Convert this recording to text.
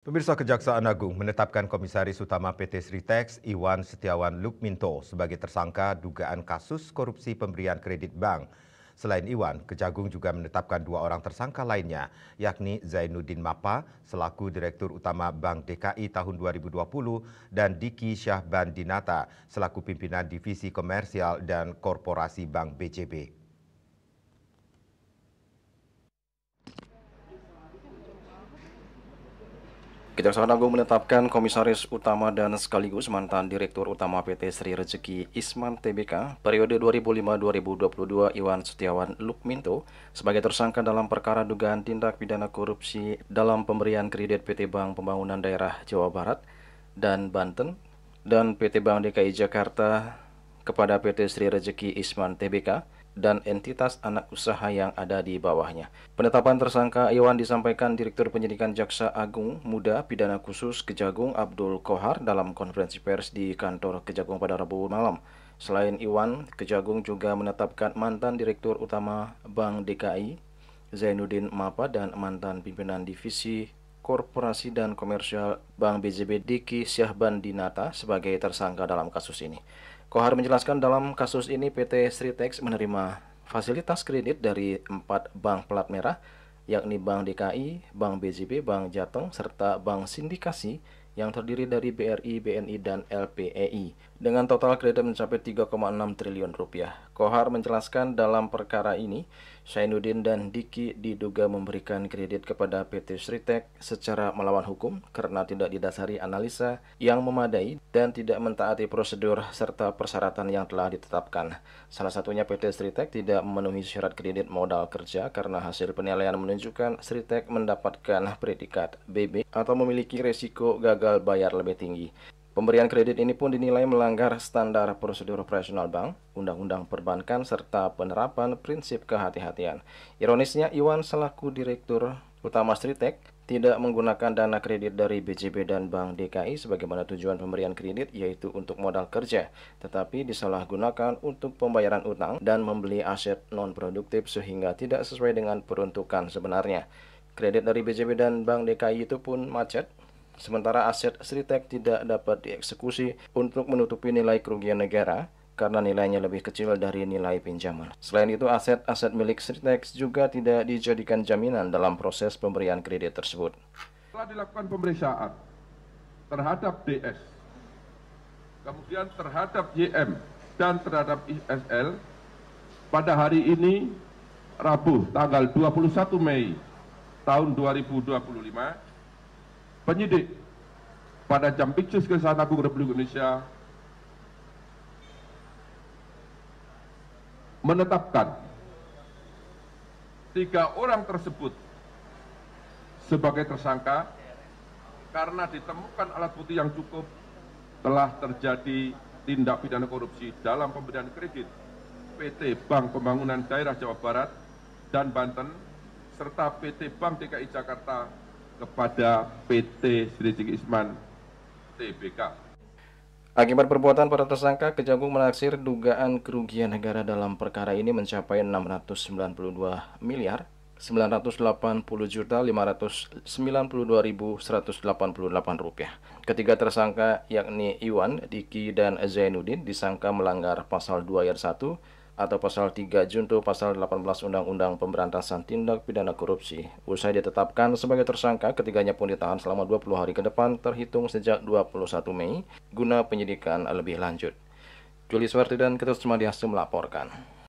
Pemirsa, Kejaksaan Agung menetapkan Komisaris Utama PT Sritex Iwan Setiawan Lukminto sebagai tersangka dugaan kasus korupsi pemberian kredit bank. Selain Iwan, Kejagung juga menetapkan dua orang tersangka lainnya, yakni Zainuddin Mapa selaku Direktur Utama Bank DKI tahun 2020 dan Diki Syahbandinata selaku pimpinan Divisi Komersial dan Korporasi Bank BJB. Kejaksaan Agung menetapkan Komisaris Utama dan sekaligus mantan Direktur Utama PT Sri Rezeki Isman Tbk periode 2005-2022 Iwan Setiawan Lukminto sebagai tersangka dalam perkara dugaan tindak pidana korupsi dalam pemberian kredit PT Bank Pembangunan Daerah Jawa Barat dan Banten dan PT Bank DKI Jakarta kepada PT Sri Rezeki Isman Tbk dan entitas anak usaha yang ada di bawahnya. Penetapan tersangka Iwan disampaikan Direktur Penyidikan Jaksa Agung Muda Pidana Khusus Kejagung Abdul Kohar dalam konferensi pers di kantor Kejagung pada Rabu malam. Selain Iwan, Kejagung juga menetapkan mantan Direktur Utama Bank DKI Zainuddin Mapa dan mantan pimpinan Divisi Korporasi dan Komersial Bank BJB Diki Syahbandinata sebagai tersangka dalam kasus ini. Kohar menjelaskan dalam kasus ini PT Sritex menerima fasilitas kredit dari 4 bank plat merah, yakni Bank DKI, Bank BJB, Bank Jateng, serta Bank Sindikasi yang terdiri dari BRI, BNI, dan LPEI dengan total kredit mencapai 3,6 triliun rupiah. Kohar menjelaskan dalam perkara ini, Zainuddin dan Diki diduga memberikan kredit kepada PT Sritex secara melawan hukum karena tidak didasari analisa yang memadai dan tidak mentaati prosedur serta persyaratan yang telah ditetapkan. Salah satunya PT Sritex tidak memenuhi syarat kredit modal kerja karena hasil penilaian menunjukkan Sritex mendapatkan predikat BB atau memiliki resiko gagal bayar lebih tinggi. Pemberian kredit ini pun dinilai melanggar standar prosedur operasional bank, undang-undang perbankan, serta penerapan prinsip kehati-hatian. Ironisnya, Iwan selaku Direktur Utama Sritex tidak menggunakan dana kredit dari BJB dan Bank DKI sebagaimana tujuan pemberian kredit, yaitu untuk modal kerja, tetapi disalahgunakan untuk pembayaran utang dan membeli aset non-produktif sehingga tidak sesuai dengan peruntukan sebenarnya. Kredit dari BJB dan Bank DKI itu pun macet, sementara aset Sritex tidak dapat dieksekusi untuk menutupi nilai kerugian negara karena nilainya lebih kecil dari nilai pinjaman. Selain itu, aset-aset milik Sritex juga tidak dijadikan jaminan dalam proses pemberian kredit tersebut. Telah dilakukan pemeriksaan terhadap DS, kemudian terhadap YM dan terhadap ISL pada hari ini, Rabu, tanggal 21 Mei tahun 2025, penyidik pada Jampitsus Kejaksaan Agung Republik Indonesia menetapkan 3 orang tersebut sebagai tersangka karena ditemukan alat bukti yang cukup telah terjadi tindak pidana korupsi dalam pemberian kredit PT Bank Pembangunan Daerah Jawa Barat dan Banten serta PT Bank DKI Jakarta kepada PT Sri Rezeki Isman Tbk. Akibat perbuatan para tersangka, Kejagung menaksir dugaan kerugian negara dalam perkara ini mencapai 692 miliar 980 juta 592.188 rupiah. Ketiga tersangka yakni Iwan, Diki, dan Zainuddin disangka melanggar pasal 2 ayat 1 atau pasal 3 junto pasal 18 Undang-Undang Pemberantasan Tindak Pidana Korupsi. Usai ditetapkan sebagai tersangka, ketiganya pun ditahan selama 20 hari ke depan terhitung sejak 21 Mei guna penyidikan lebih lanjut. Julius Warti dan Ketut Sumadiasa melaporkan.